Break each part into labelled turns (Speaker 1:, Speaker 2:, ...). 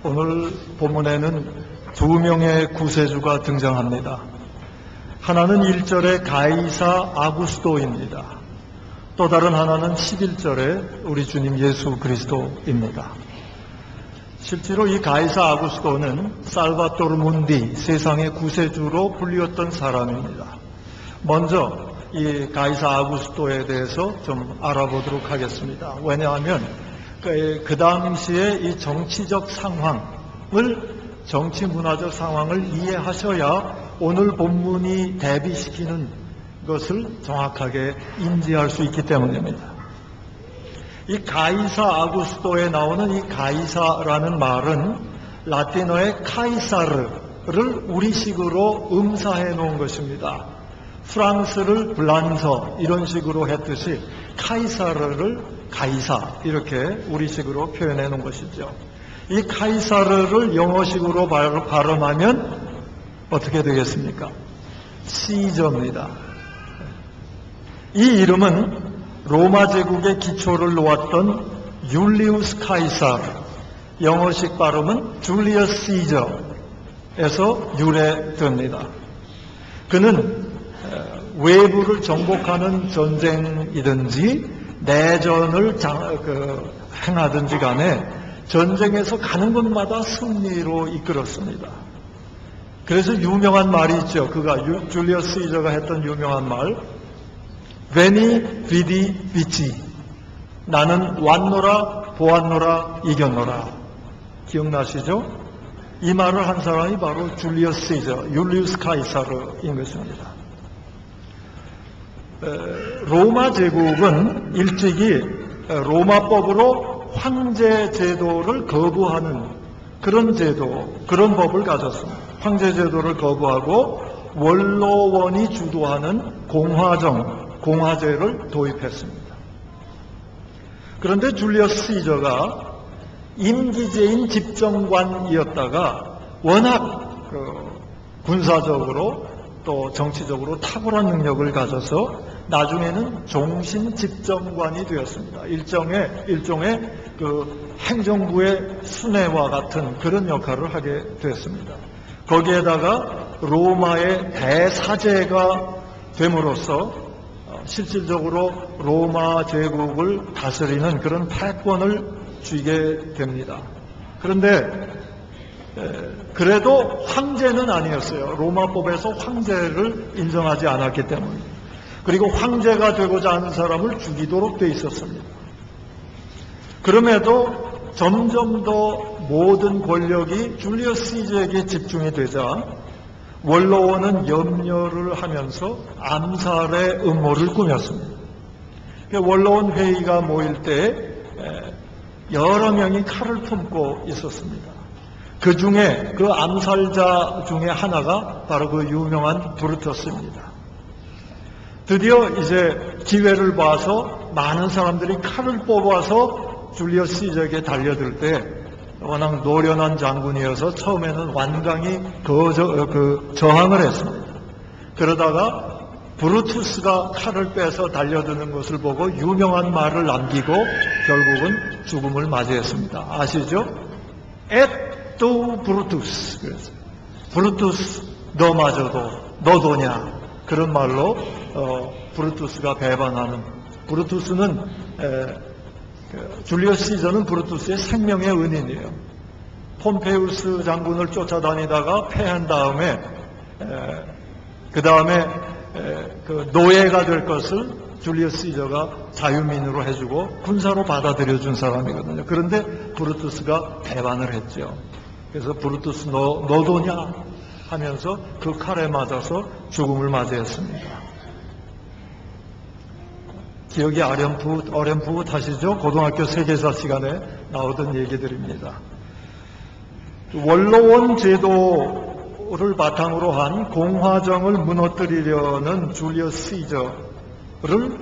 Speaker 1: 오늘 본문에는 두 명의 구세주가 등장합니다. 하나는 1절의 가이사 아구스도입니다. 또 다른 하나는 11절의 우리 주님 예수 그리스도입니다. 실제로 이 가이사 아구스도는 살바토르 문디, 세상의 구세주로 불리웠던 사람입니다. 먼저 이 가이사 아구스도에 대해서 좀 알아보도록 하겠습니다. 왜냐하면 그 당시에 이 정치 문화적 상황을 이해하셔야 오늘 본문이 대비시키는 것을 정확하게 인지할 수 있기 때문입니다. 이 가이사 아구스도에 나오는 이 가이사라는 말은 라틴어의 카이사르를 우리식으로 음사해 놓은 것입니다. 프랑스를 블란서 이런 식으로 했듯이 카이사르를 가이사 이렇게 우리식으로 표현해 놓은 것이죠. 이 카이사르를 영어식으로 발음하면 어떻게 되겠습니까? 시저입니다. 이 이름은 로마 제국의 기초를 놓았던 율리우스 카이사르, 영어식 발음은 줄리어스 시저에서 유래됩니다. 그는 외부를 정복하는 전쟁이든지 내전을 행하든지 간에 전쟁에서 가는 곳마다 승리로 이끌었습니다. 그래서 유명한 말이 있죠. 줄리어스 시저가 했던 유명한 말, Veni, Vidi, Vici. 나는 왔노라, 보았노라, 이겼노라. 기억나시죠? 이 말을 한 사람이 바로 줄리어스 시저, 율리우스 카이사르인 것입니다. 로마 제국은 일찍이 로마법으로 황제 제도를 거부하는 그런 제도, 그런 법을 가졌습니다. 황제 제도를 거부하고 원로원이 주도하는 공화제를 도입했습니다. 그런데 줄리어스 시저가 임기제인 집정관이었다가 워낙 군사적으로 또 정치적으로 탁월한 능력을 가져서 나중에는 종신 집정관이 되었습니다. 일종의 행정부의 수뇌와 같은 그런 역할을 하게 되었습니다. 거기에다가 로마의 대사제가 됨으로써 실질적으로 로마 제국을 다스리는 그런 패권을 쥐게 됩니다. 그런데 그래도 황제는 아니었어요. 로마법에서 황제를 인정하지 않았기 때문에. 그리고 황제가 되고자 하는 사람을 죽이도록 돼 있었습니다. 그럼에도 점점 더 모든 권력이 줄리어스 시저에게 집중이 되자 원로원은 염려를 하면서 암살의 음모를 꾸몄습니다. 원로원 회의가 모일 때 여러 명이 칼을 품고 있었습니다. 그 중에 그 암살자 중에 하나가 바로 그 유명한 브루터스입니다. 드디어 이제 기회를 봐서 많은 사람들이 칼을 뽑아서 줄리어스 시저에게 달려들 때 워낙 노련한 장군이어서 처음에는 완강히 저항을 했습니다. 그러다가 브루투스가 칼을 빼서 달려드는 것을 보고 유명한 말을 남기고 결국은 죽음을 맞이했습니다. 아시죠? 또 브루투스. 그래서 브루투스 너마저도 너도냐 그런 말로 브루투스가 배반하는. 브루투스는 줄리어스 시저는 브루투스의 생명의 은인이에요. 폼페우스 장군을 쫓아다니다가 패한 다음에 그 다음에 노예가 될 것을 줄리어스 시저가 자유민으로 해주고 군사로 받아들여준 사람이거든요. 그런데 브루투스가 배반을 했죠. 그래서 브루투스 너도냐 하면서 그 칼에 맞아서 죽음을 맞이했습니다. 기억이 어렴풋하시죠? 고등학교 세계사 시간에 나오던 얘기들입니다. 원로원 제도를 바탕으로 한 공화정을 무너뜨리려는 줄리어스 시저를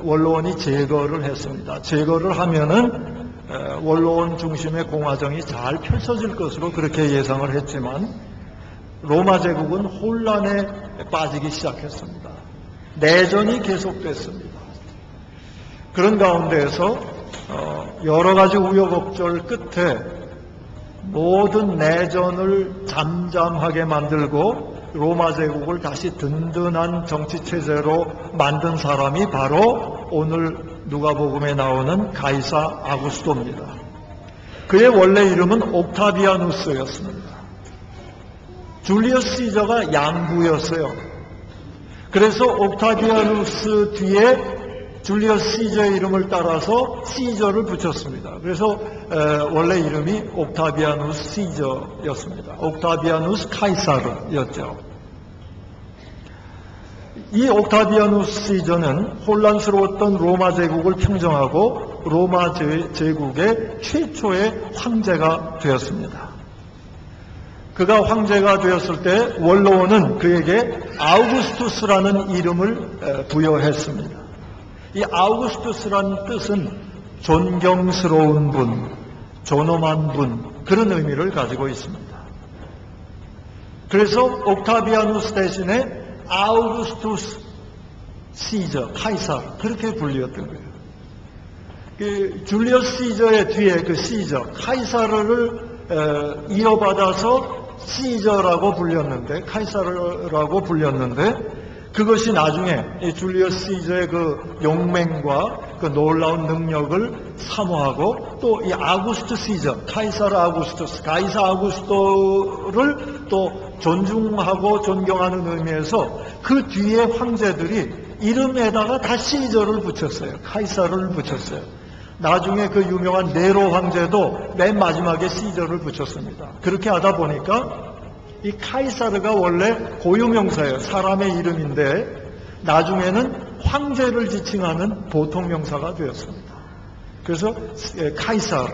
Speaker 1: 원로원이 제거를 했습니다. 제거를 하면은 원로원 중심의 공화정이 잘 펼쳐질 것으로 그렇게 예상을 했지만 로마 제국은 혼란에 빠지기 시작했습니다. 내전이 계속됐습니다. 그런 가운데에서 여러 가지 우여곡절 끝에 모든 내전을 잠잠하게 만들고 로마 제국을 다시 든든한 정치 체제로 만든 사람이 바로 오늘 누가복음에 나오는 가이사 아구스토입니다. 그의 원래 이름은 옥타비아누스였습니다. 줄리어스 시저가 양부였어요. 그래서 옥타비아누스 뒤에 줄리어스 시저의 이름을 따라서 시저를 붙였습니다. 그래서 원래 이름이 옥타비아누스 시저였습니다. 옥타비아누스 카이사르였죠. 이 옥타비아누스 시저는 혼란스러웠던 로마 제국을 평정하고 로마 제국의 최초의 황제가 되었습니다. 그가 황제가 되었을 때 원로원은 그에게 아우구스투스라는 이름을 부여했습니다. 이 아우구스투스라는 뜻은 존경스러운 분, 존엄한 분, 그런 의미를 가지고 있습니다. 그래서 옥타비아누스 대신에 아우구스투스 시저, 카이사르, 그렇게 불리었던 거예요. 그 줄리어스 시저의 뒤에 그 시저, 카이사르를 이어받아서 시저라고 불렸는데, 카이사르라고 불렸는데, 그것이 나중에 줄리어스 시저의 그 용맹과 그 놀라운 능력을 사모하고 또 이 아구스투 시저, 카이사르 아구스투스, 가이사 아구스토를 또 존중하고 존경하는 의미에서 그 뒤에 황제들이 이름에다가 다 시저를 붙였어요. 카이사르를 붙였어요. 나중에 그 유명한 네로 황제도 맨 마지막에 시저를 붙였습니다. 그렇게 하다 보니까 이 카이사르가 원래 고유명사예요. 사람의 이름인데 나중에는 황제를 지칭하는 보통명사가 되었습니다. 그래서 카이사르,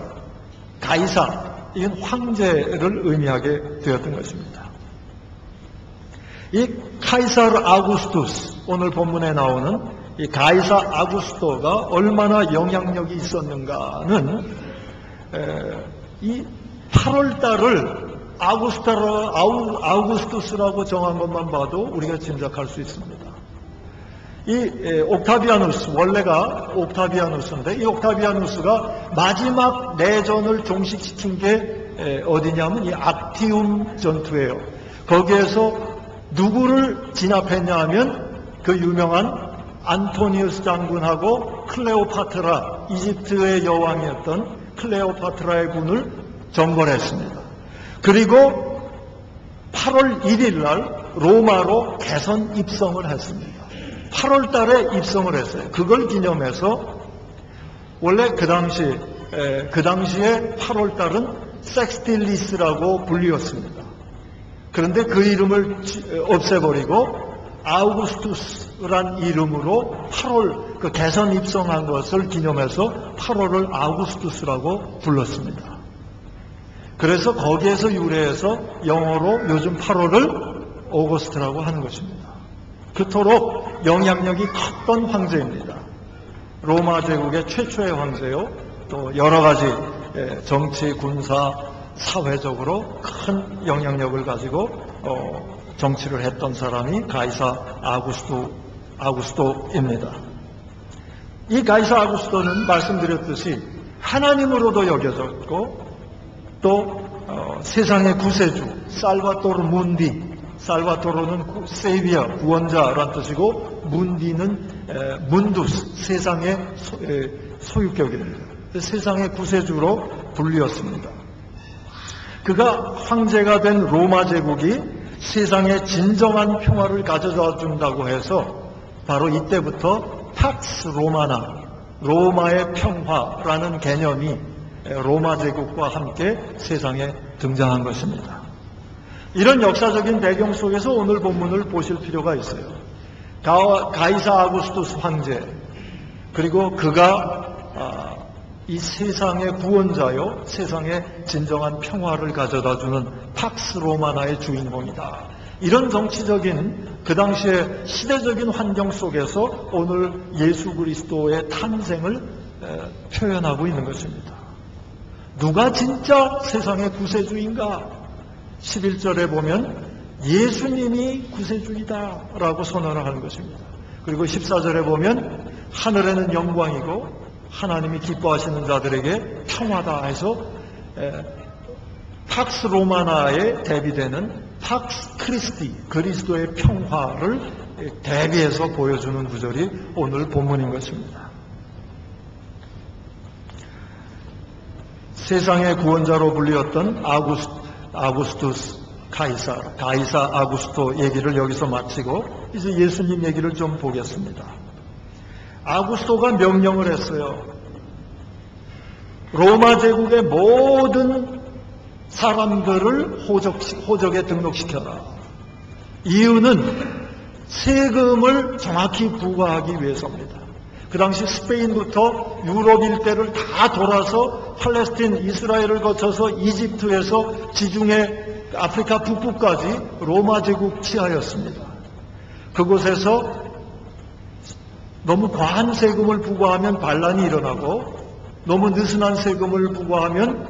Speaker 1: 가이사, 이건 황제를 의미하게 되었던 것입니다. 이 카이사르 아구스투스, 오늘 본문에 나오는 이 가이사 아구스토가 얼마나 영향력이 있었는가는 이 8월달을 아우구스투스라고 정한 것만 봐도 우리가 짐작할 수 있습니다. 이 옥타비아누스, 원래가 옥타비아누스인데 이 옥타비아누스가 마지막 내전을 종식시킨 게 어디냐면 이 악티움 전투예요. 거기에서 누구를 진압했냐 하면 그 유명한 안토니우스 장군하고 클레오파트라, 이집트의 여왕이었던 클레오파트라의 군을 정벌했습니다. 그리고 8월 1일 날 로마로 개선 입성을 했습니다. 8월 달에 입성을 했어요. 그걸 기념해서 원래 그 당시에 8월 달은 섹스틸리스라고 불리었습니다. 그런데 그 이름을 없애버리고 아우구스투스란 이름으로 8월 그 개선 입성한 것을 기념해서 8월을 아우구스투스라고 불렀습니다. 그래서 거기에서 유래해서 영어로 요즘 8월을 오거스트라고 하는 것입니다. 그토록 영향력이 컸던 황제입니다. 로마 제국의 최초의 황제요. 또 여러 가지 정치, 군사, 사회적으로 큰 영향력을 가지고 정치를 했던 사람이 가이사 아구스토입니다. 이 가이사 아구스토는 말씀드렸듯이 하나님으로도 여겨졌고 또 세상의 구세주 살바토르 문디, 살바토르는 세비야, 구원자란 뜻이고 문디는 문두스, 세상의 소유격입니다. 세상의 구세주로 불리었습니다. 그가 황제가 된 로마 제국이 세상에 진정한 평화를 가져다 준다고 해서 바로 이때부터 팍스 로마나, 로마의 평화라는 개념이 로마 제국과 함께 세상에 등장한 것입니다. 이런 역사적인 배경 속에서 오늘 본문을 보실 필요가 있어요. 가이사 아구스투스 황제, 그리고 그가 이 세상의 구원자요, 세상에 진정한 평화를 가져다주는 팍스 로마나의 주인공이다. 이런 정치적인 그 당시의 시대적인 환경 속에서 오늘 예수 그리스도의 탄생을 표현하고 있는 것입니다. 누가 진짜 세상의 구세주인가? 11절에 보면 예수님이 구세주이다 라고 선언을 하는 것입니다. 그리고 14절에 보면 하늘에는 영광이고 하나님이 기뻐하시는 자들에게 평화다 해서 팍스 로마나에 대비되는 팍스 크리스티, 그리스도의 평화를 대비해서 보여주는 구절이 오늘 본문인 것입니다. 세상의 구원자로 불리었던 아구스투스 가이사 아구스토 얘기를 여기서 마치고 이제 예수님 얘기를 좀 보겠습니다. 아구스토가 명령을 했어요. 로마 제국의 모든 사람들을 호적에 등록시켜라. 이유는 세금을 정확히 부과하기 위해서입니다. 그 당시 스페인부터 유럽 일대를 다 돌아서 팔레스틴, 이스라엘을 거쳐서 이집트에서 지중해 아프리카 북부까지 로마 제국 치하였습니다. 그곳에서 너무 과한 세금을 부과하면 반란이 일어나고 너무 느슨한 세금을 부과하면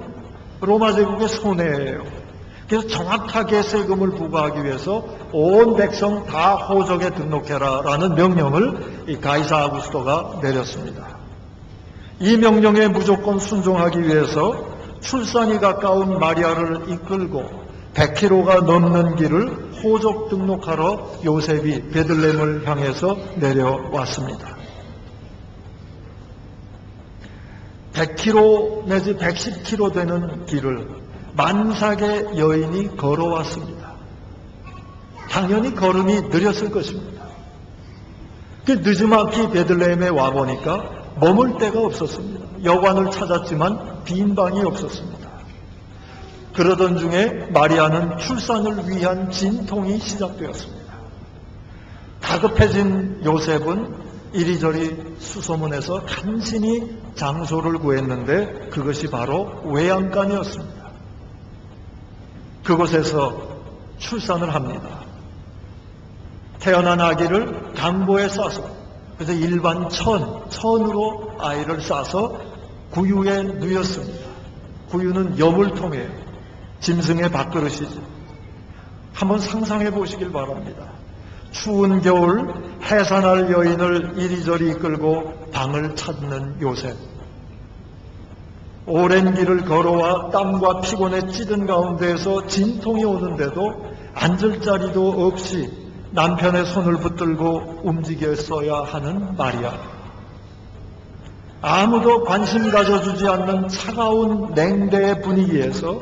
Speaker 1: 로마 제국의 손해예요. 그래서 정확하게 세금을 부과하기 위해서 온 백성 다 호적에 등록해라 라는 명령을 이 가이사 아구스토가 내렸습니다. 이 명령에 무조건 순종하기 위해서 출산이 가까운 마리아를 이끌고 100km가 넘는 길을 호적 등록하러 요셉이 베들레헴을 향해서 내려왔습니다. 100km 내지 110km 되는 길을 만삭의 여인이 걸어왔습니다. 당연히 걸음이 느렸을 것입니다. 늦지막히 베들레헴에 와보니까 머물 데가 없었습니다. 여관을 찾았지만 빈 방이 없었습니다. 그러던 중에 마리아는 출산을 위한 진통이 시작되었습니다. 다급해진 요셉은 이리저리 수소문해서 간신히 장소를 구했는데 그것이 바로 외양간이었습니다. 그곳에서 출산을 합니다. 태어난 아기를 강보에 싸서, 그래서 일반 천으로 아이를 싸서 구유에 누였습니다. 구유는 여물통이에요. 짐승의 밥그릇이죠. 한번 상상해 보시길 바랍니다. 추운 겨울 해산할 여인을 이리저리 이끌고 방을 찾는 요셉. 오랜 길을 걸어와 땀과 피곤에 찌든 가운데에서 진통이 오는데도 앉을 자리도 없이 남편의 손을 붙들고 움직였어야 하는 마리아. 아무도 관심 가져주지 않는 차가운 냉대의 분위기에서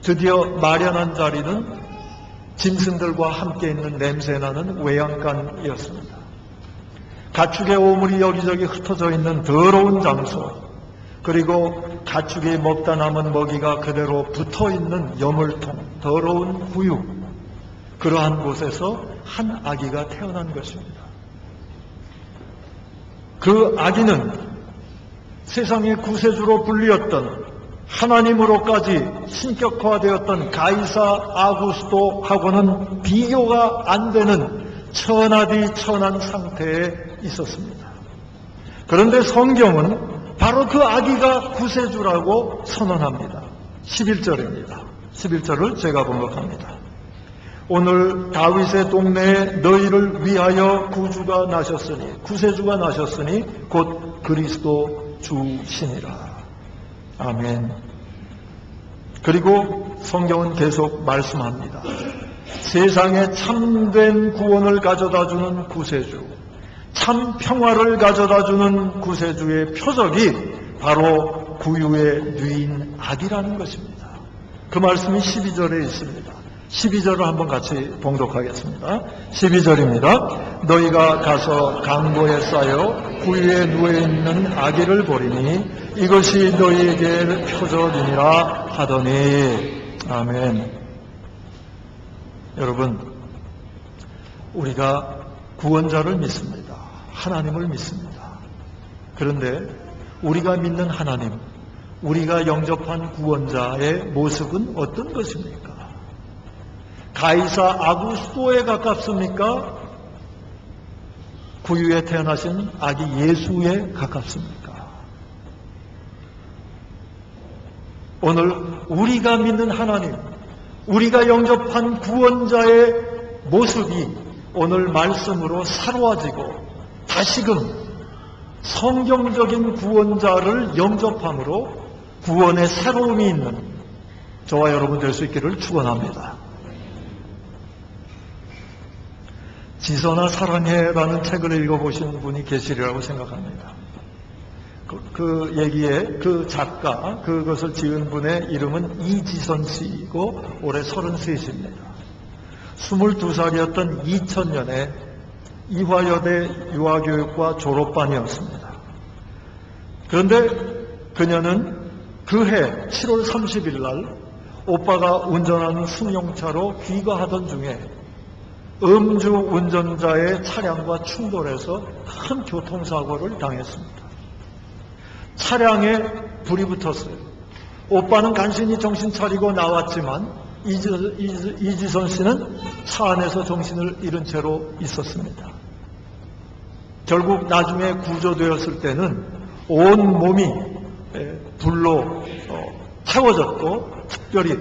Speaker 1: 드디어 마련한 자리는 짐승들과 함께 있는 냄새나는 외양간이었습니다. 가축의 오물이 여기저기 흩어져 있는 더러운 장소, 그리고 가축이 먹다 남은 먹이가 그대로 붙어있는 여물통, 더러운 구유, 그러한 곳에서 한 아기가 태어난 것입니다. 그 아기는 세상의 구세주로 불리었던 하나님으로까지 신격화되었던 가이사 아구스토하고는 비교가 안 되는 천하디 천한 상태에 있었습니다. 그런데 성경은 바로 그 아기가 구세주라고 선언합니다. 11절입니다. 11절을 제가 번역합니다. 오늘 다윗의 동네에 너희를 위하여 구주가 나셨으니, 구세주가 나셨으니 곧 그리스도 주시니라. 아멘. 그리고 성경은 계속 말씀합니다. 세상에 참된 구원을 가져다주는 구세주, 참 평화를 가져다주는 구세주의 표적이 바로 구유에 누인 아기라는 것입니다. 그 말씀이 12절에 있습니다. 12절을 한번 같이 봉독하겠습니다. 12절입니다. 너희가 가서 강보에 쌓여 구유에 누워있는 아기를 보리니 이것이 너희에게 표적이니라 하더니. 아멘. 여러분, 우리가 구원자를 믿습니다. 하나님을 믿습니다. 그런데 우리가 믿는 하나님, 우리가 영접한 구원자의 모습은 어떤 것입니까? 가이사 아구스토에 가깝습니까? 구유에 태어나신 아기 예수에 가깝습니까? 오늘 우리가 믿는 하나님, 우리가 영접한 구원자의 모습이 오늘 말씀으로 사로워지고 다시금 성경적인 구원자를 영접함으로 구원의 새로움이 있는, 저와 여러분 될 수 있기를 축원합니다. 지선아 사랑해라는 책을 읽어보신 분이 계시리라고 생각합니다. 그 얘기에 그 작가, 그것을 지은 분의 이름은 이지선 씨이고 올해 33입니다. 22살이었던 2000년에 이화여대 유아교육과 졸업반이었습니다. 그런데 그녀는 그해 7월 30일 날 오빠가 운전하는 승용차로 귀가하던 중에 음주 운전자의 차량과 충돌해서 큰 교통사고를 당했습니다. 차량에 불이 붙었어요. 오빠는 간신히 정신 차리고 나왔지만 이지선 씨는 차 안에서 정신을 잃은 채로 있었습니다. 결국 나중에 구조되었을 때는 온 몸이 불로 채워졌고 특별히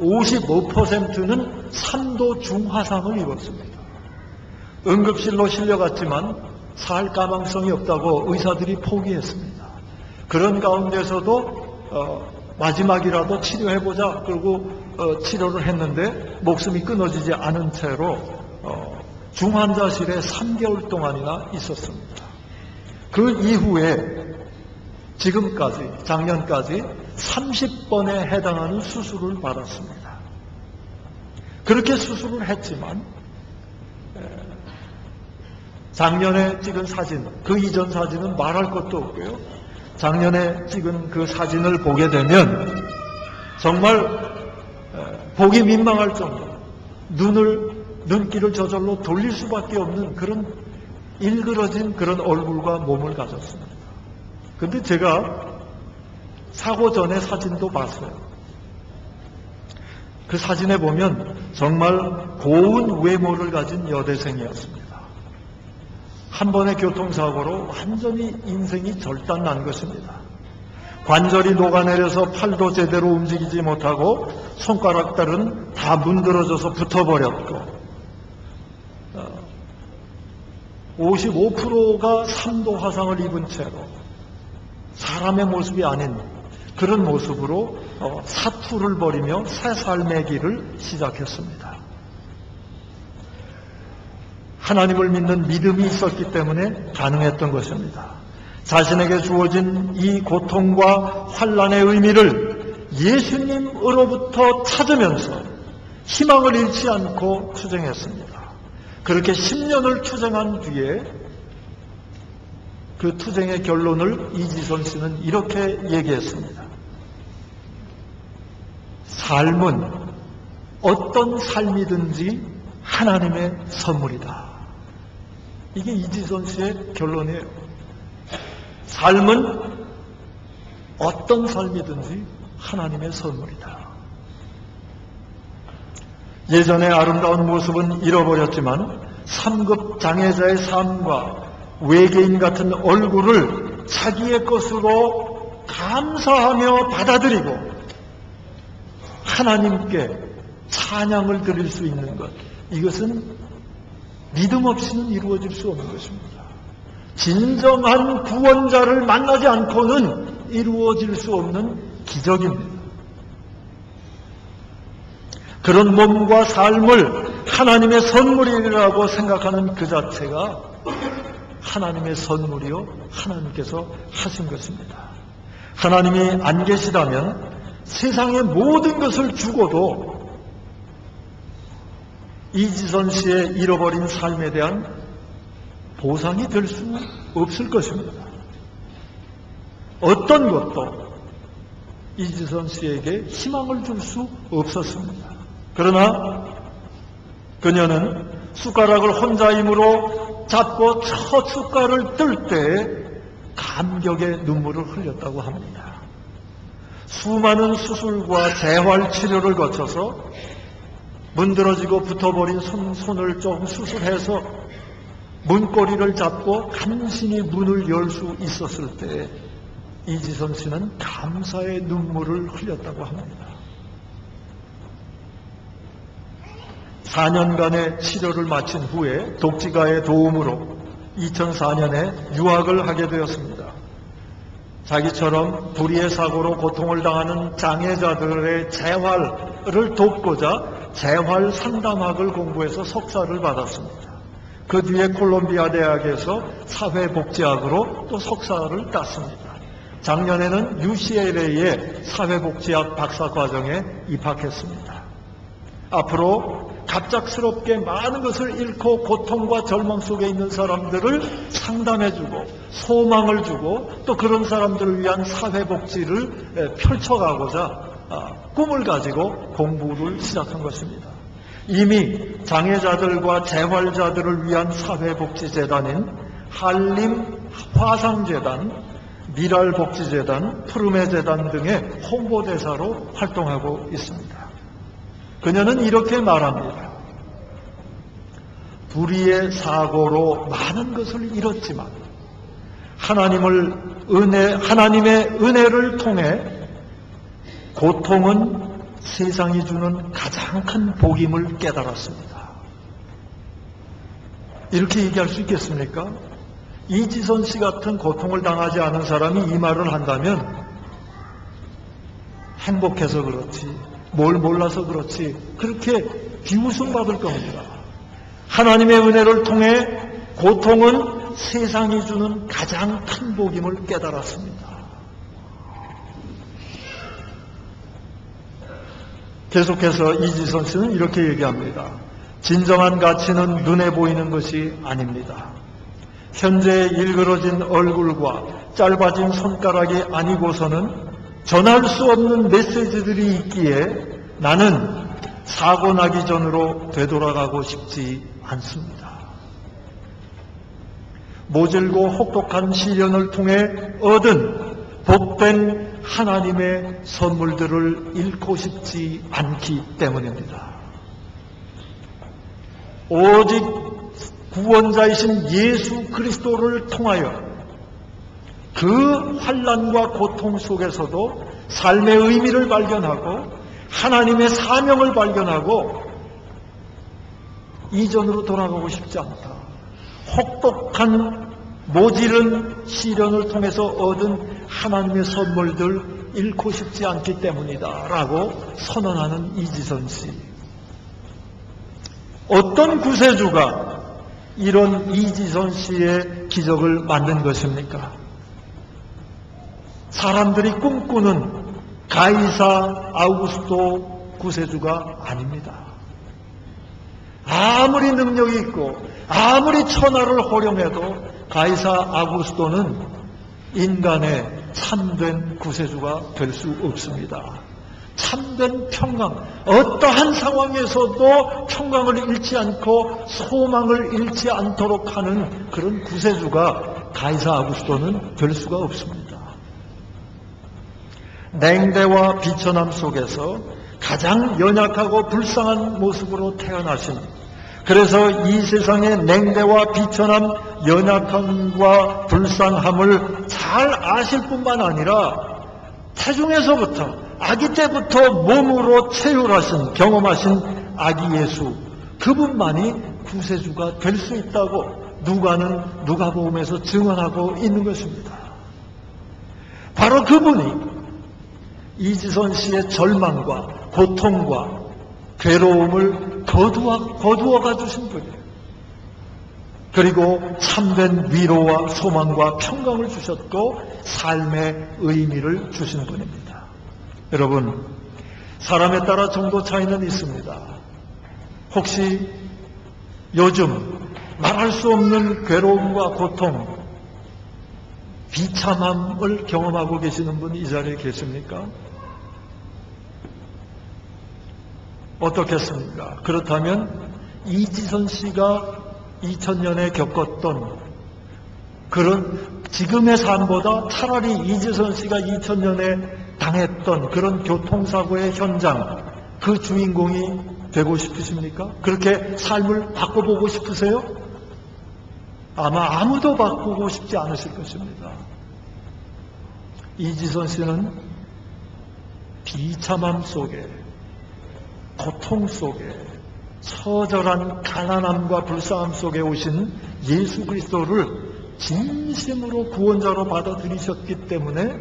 Speaker 1: 55%는 3도 중화상을 입었습니다. 응급실로 실려갔지만 살 가망성이 없다고 의사들이 포기했습니다. 그런 가운데서도 마지막이라도 치료해보자 그러고 치료를 했는데 목숨이 끊어지지 않은 채로 중환자실에 3개월 동안이나 있었습니다. 그 이후에 지금까지 작년까지 30번에 해당하는 수술을 받았습니다. 그렇게 수술을 했지만 작년에 찍은 사진, 그 이전 사진은 말할 것도 없고요. 작년에 찍은 그 사진을 보게 되면 정말 보기 민망할 정도로 눈길을 저절로 돌릴 수밖에 없는 그런 일그러진 그런 얼굴과 몸을 가졌습니다. 근데 제가 사고 전에 사진도 봤어요. 그 사진에 보면 정말 고운 외모를 가진 여대생이었습니다. 한 번의 교통사고로 완전히 인생이 절단난 것입니다. 관절이 녹아내려서 팔도 제대로 움직이지 못하고 손가락들은 다 문드러져서 붙어버렸고 55%가 3도 화상을 입은 채로 사람의 모습이 아닌 그런 모습으로 사투를 벌이며 새 삶의 길을 시작했습니다. 하나님을 믿는 믿음이 있었기 때문에 가능했던 것입니다. 자신에게 주어진 이 고통과 환난의 의미를 예수님으로부터 찾으면서 희망을 잃지 않고 투쟁했습니다. 그렇게 10년을 투쟁한 뒤에 그 투쟁의 결론을 이지선 씨는 이렇게 얘기했습니다. 삶은 어떤 삶이든지 하나님의 선물이다. 이게 이지선 씨의 결론이에요. 삶은 어떤 삶이든지 하나님의 선물이다. 예전의 아름다운 모습은 잃어버렸지만 3급 장애자의 삶과 외계인 같은 얼굴을 자기의 것으로 감사하며 받아들이고 하나님께 찬양을 드릴 수 있는 것, 이것은 믿음 없이는 이루어질 수 없는 것입니다. 진정한 구원자를 만나지 않고는 이루어질 수 없는 기적입니다. 그런 몸과 삶을 하나님의 선물이라고 생각하는 그 자체가 하나님의 선물이요 하나님께서 하신 것입니다. 하나님이 안 계시다면 세상의 모든 것을 주고도 이지선 씨의 잃어버린 삶에 대한 보상이 될 수 없을 것입니다. 어떤 것도 이지선 씨에게 희망을 줄 수 없었습니다. 그러나 그녀는 숟가락을 혼자 힘으로 잡고 첫 숟갈을 뜰 때 감격의 눈물을 흘렸다고 합니다. 수많은 수술과 재활 치료를 거쳐서 문드러지고 붙어버린 손을 조금 수술해서 문고리를 잡고 간신히 문을 열 수 있었을 때 이지선 씨는 감사의 눈물을 흘렸다고 합니다. 4년간의 치료를 마친 후에 독지가의 도움으로 2004년에 유학을 하게 되었습니다. 자기처럼 불의의 사고로 고통을 당하는 장애자들의 재활을 돕고자 재활 상담학을 공부해서 석사를 받았습니다. 그 뒤에 콜롬비아 대학에서 사회복지학으로 또 석사를 땄습니다. 작년에는 UCLA의 사회복지학 박사과정에 입학했습니다. 앞으로 갑작스럽게 많은 것을 잃고 고통과 절망 속에 있는 사람들을 상담해주고 소망을 주고 또 그런 사람들을 위한 사회복지를 펼쳐가고자 꿈을 가지고 공부를 시작한 것입니다. 이미 장애자들과 재활자들을 위한 사회복지재단인 한림 화상재단, 미랄복지재단, 푸르메 재단 등의 홍보대사로 활동하고 있습니다. 그녀는 이렇게 말합니다. 불의의 사고로 많은 것을 잃었지만 하나님의 은혜를 통해 고통은 세상이 주는 가장 큰 복임을 깨달았습니다. 이렇게 얘기할 수 있겠습니까? 이지선 씨 같은 고통을 당하지 않은 사람이 이 말을 한다면 행복해서 그렇지, 뭘 몰라서 그렇지, 그렇게 비웃음 받을 겁니다. 하나님의 은혜를 통해 고통은 세상이 주는 가장 큰 복임을 깨달았습니다. 계속해서 이지선 씨는 이렇게 얘기합니다. 진정한 가치는 눈에 보이는 것이 아닙니다. 현재 일그러진 얼굴과 짧아진 손가락이 아니고서는 전할 수 없는 메시지들이 있기에 나는 사고 나기 전으로 되돌아가고 싶지 않습니다. 모질고 혹독한 시련을 통해 얻은 복된 하나님의 선물들을 잃고 싶지 않기 때문입니다. 오직 구원자이신 예수 그리스도를 통하여 그 환난과 고통 속에서도 삶의 의미를 발견하고 하나님의 사명을 발견하고 이전으로 돌아가고 싶지 않다. 혹독한 모질은 시련을 통해서 얻은 하나님의 선물들 잃고 싶지 않기 때문이다 라고 선언하는 이지선 씨. 어떤 구세주가 이런 이지선 씨의 기적을 만든 것입니까? 사람들이 꿈꾸는 가이사 아우구스토 구세주가 아닙니다. 아무리 능력이 있고 아무리 천하를 호령해도 가이사 아우구스토는 인간의 참된 구세주가 될 수 없습니다. 참된 평강, 어떠한 상황에서도 평강을 잃지 않고 소망을 잃지 않도록 하는 그런 구세주가 가이사 아우구스토는 될 수가 없습니다. 냉대와 비천함 속에서 가장 연약하고 불쌍한 모습으로 태어나신, 그래서 이 세상의 냉대와 비천함, 연약함과 불쌍함을 잘 아실 뿐만 아니라 태중에서부터 아기 때부터 몸으로 체휼하신, 경험하신 아기 예수, 그분만이 구세주가 될 수 있다고 누가는 누가복음에서 증언하고 있는 것입니다. 바로 그분이 이지선 씨의 절망과 고통과 괴로움을 거두어가 주신 분이에요. 그리고 참된 위로와 소망과 평강을 주셨고 삶의 의미를 주신 분입니다. 여러분, 사람에 따라 정도 차이는 있습니다. 혹시 요즘 말할 수 없는 괴로움과 고통, 비참함을 경험하고 계시는 분 이 자리에 계십니까? 어떻겠습니까? 그렇다면 이지선 씨가 2000년에 겪었던 그런 지금의 삶보다 차라리 이지선 씨가 2000년에 당했던 그런 교통사고의 현장, 그 주인공이 되고 싶으십니까? 그렇게 삶을 바꿔보고 싶으세요? 아마 아무도 바꾸고 싶지 않으실 것입니다. 이지선 씨는 비참함 속에, 고통 속에, 처절한 가난함과 불쌍함 속에 오신 예수 그리스도를 진심으로 구원자로 받아들이셨기 때문에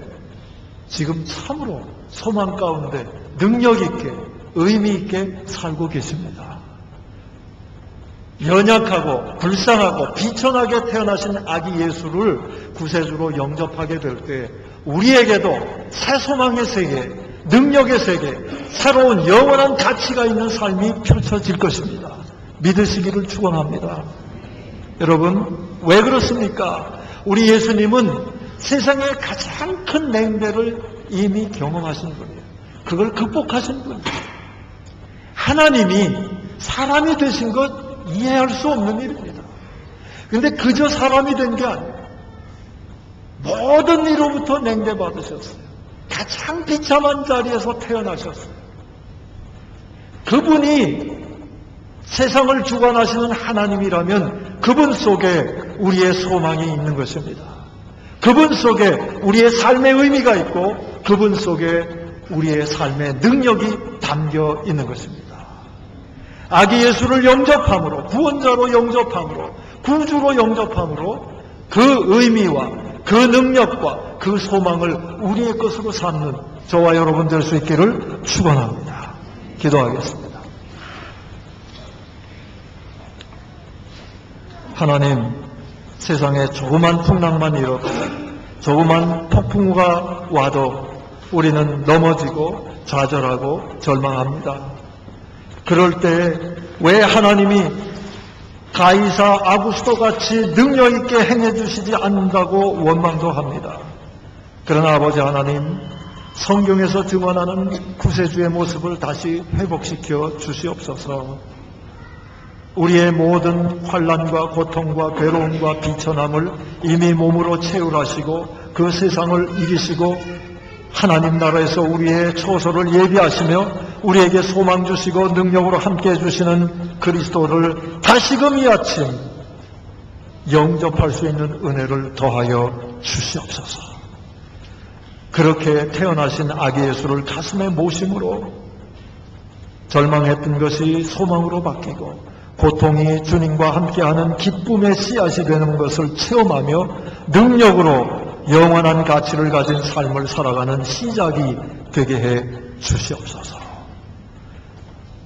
Speaker 1: 지금 참으로 소망 가운데 능력 있게 의미 있게 살고 계십니다. 연약하고 불쌍하고 비천하게 태어나신 아기 예수를 구세주로 영접하게 될 때 우리에게도 새 소망의 세계, 능력의 세계, 새로운 영원한 가치가 있는 삶이 펼쳐질 것입니다. 믿으시기를 축원합니다. 여러분, 왜 그렇습니까? 우리 예수님은 세상의 가장 큰 냉대를 이미 경험하신 분이에요. 그걸 극복하신 분이에요. 하나님이 사람이 되신 것 이해할 수 없는 일입니다. 그런데 그저 사람이 된 게 아니에요. 모든 이로부터 냉대받으셨어요. 가장 비참한 자리에서 태어나셨어요. 그분이 세상을 주관하시는 하나님이라면 그분 속에 우리의 소망이 있는 것입니다. 그분 속에 우리의 삶의 의미가 있고 그분 속에 우리의 삶의 능력이 담겨 있는 것입니다. 아기 예수를 영접함으로, 구원자로 영접함으로, 구주로 영접함으로 그 의미와 그 능력과 그 소망을 우리의 것으로 삼는 저와 여러분 될 수 있기를 축원합니다. 기도하겠습니다. 하나님, 세상에 조그만 풍랑만 일어도, 조그만 폭풍우가 와도 우리는 넘어지고 좌절하고 절망합니다. 그럴 때 왜 하나님이 가이사 아구스도 같이 능력 있게 행해 주시지 않는다고 원망도 합니다. 그러나 아버지 하나님, 성경에서 증언하는 구세주의 모습을 다시 회복시켜 주시옵소서. 우리의 모든 환난과 고통과 괴로움과 비천함을 이미 몸으로 체휼하시고 그 세상을 이기시고 하나님 나라에서 우리의 처소를 예비하시며 우리에게 소망 주시고 능력으로 함께해 주시는 그리스도를 다시금 이 아침 영접할 수 있는 은혜를 더하여 주시옵소서. 그렇게 태어나신 아기 예수를 가슴에 모심으로 절망했던 것이 소망으로 바뀌고 고통이 주님과 함께하는 기쁨의 씨앗이 되는 것을 체험하며 능력으로 영원한 가치를 가진 삶을 살아가는 시작이 되게 해 주시옵소서.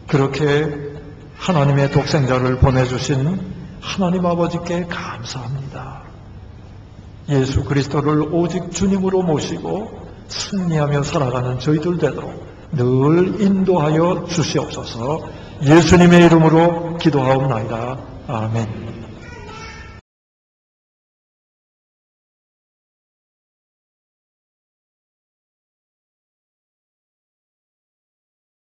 Speaker 1: 그렇게 하나님의 독생자를 보내주신 하나님 아버지께 감사합니다. 예수 그리스도를 오직 주님으로 모시고 승리하며 살아가는 저희들 되도록 늘 인도하여 주시옵소서. 예수님의 이름으로 기도하옵나이다. 아멘.